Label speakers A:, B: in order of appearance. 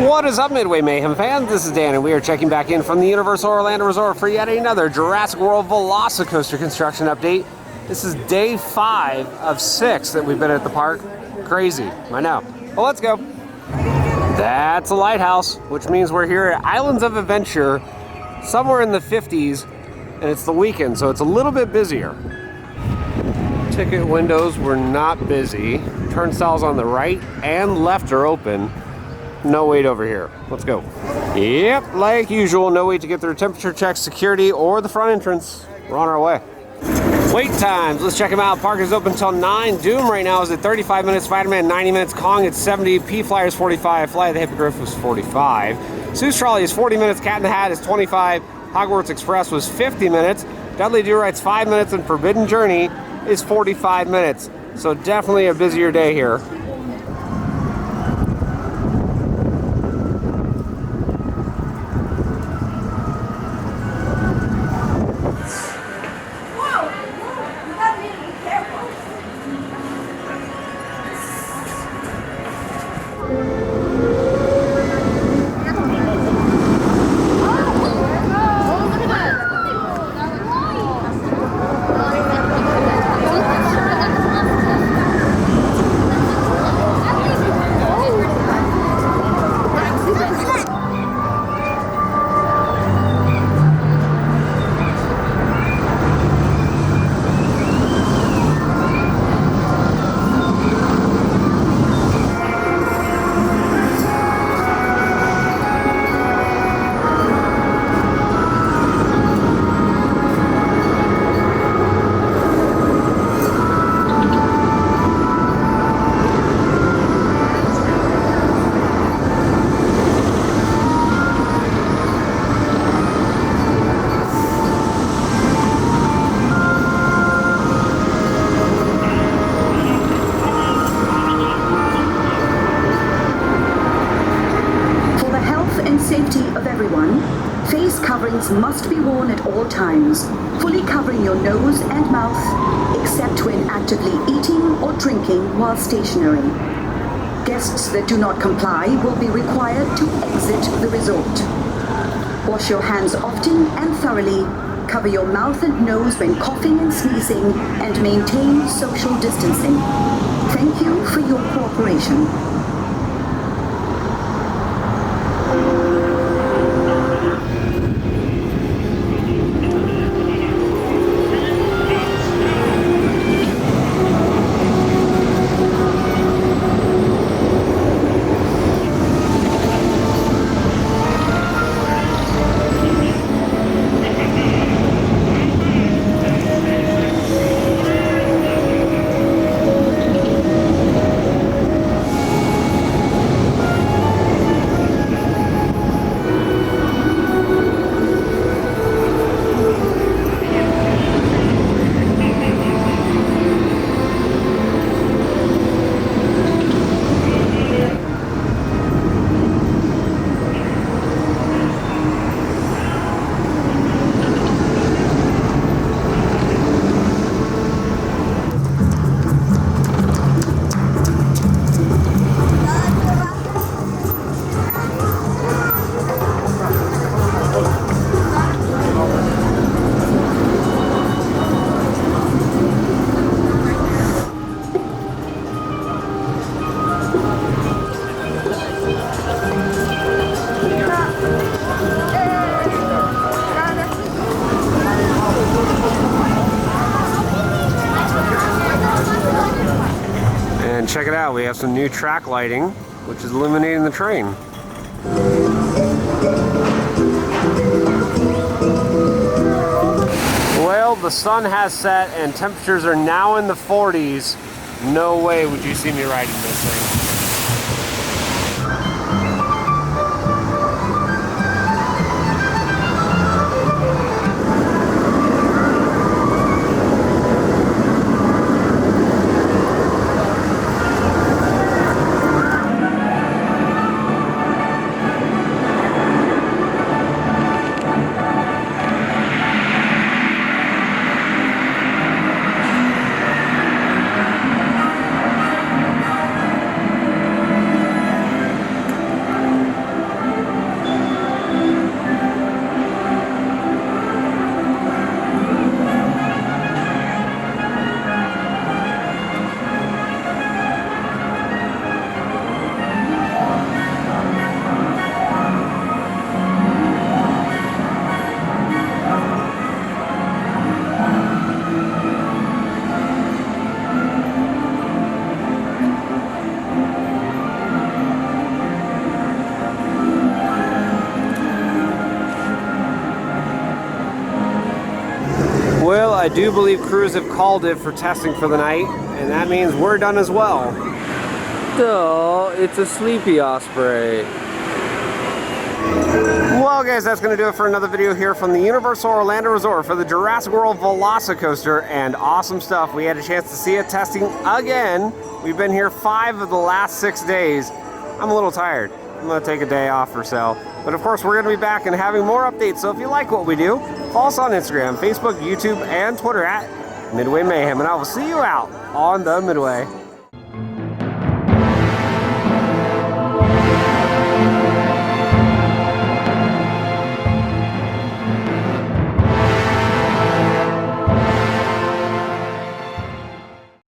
A: What is up, Midway Mayhem fans? This is Dan, and we are checking back in from the Universal Orlando Resort for yet another Jurassic World VelociCoaster construction update. This is day 5 of 6 that we've been at the park. Crazy, I know. Well, let's go. That's a lighthouse, which means we're here at Islands of Adventure, somewhere in the 50s, and it's the weekend, so it's a little bit busier. Ticket windows were not busy. Turnstiles on the right and left are open. No wait over here. Let's go. Yep, like usual, no wait to get through temperature checks, security, or the front entrance. We're on our way. Wait times, let's check them out. Park is open until 9. Doom right now is at 35 minutes, Spider-Man 90 minutes, Kong at 70, P-Flyer is 45, Fly of the Hippogriff was 45, Seuss Trolley is 40 minutes, Cat in the Hat is 25, Hogwarts Express was 50 minutes, Dudley Do Right's 5 minutes, and Forbidden Journey is 45 minutes. So definitely a busier day here.
B: Face coverings must be worn at all times, fully covering your nose and mouth, except when actively eating or drinking while stationary. Guests that do not comply will be required to exit the resort. Wash your hands often and thoroughly, cover your mouth and nose when coughing and sneezing, and maintain social distancing. Thank you for your cooperation.
A: And check it out, we have some new track lighting, which is illuminating the train. Well, the sun has set and temperatures are now in the 40s. No way would you see me riding this thing. I do believe crews have called it for testing for the night, and that means we're done as well. Duh, it's a sleepy osprey. Well guys, that's going to do it for another video here from the Universal Orlando Resort for the Jurassic World VelociCoaster, and awesome stuff. We had a chance to see it testing again. We've been here 5 of the last 6 days. I'm a little tired. I'm going to take a day off or so. But of course, we're going to be back and having more updates. So if you like what we do, follow us on Instagram, Facebook, YouTube, and Twitter at Midway Mayhem. And I will see you out on the Midway.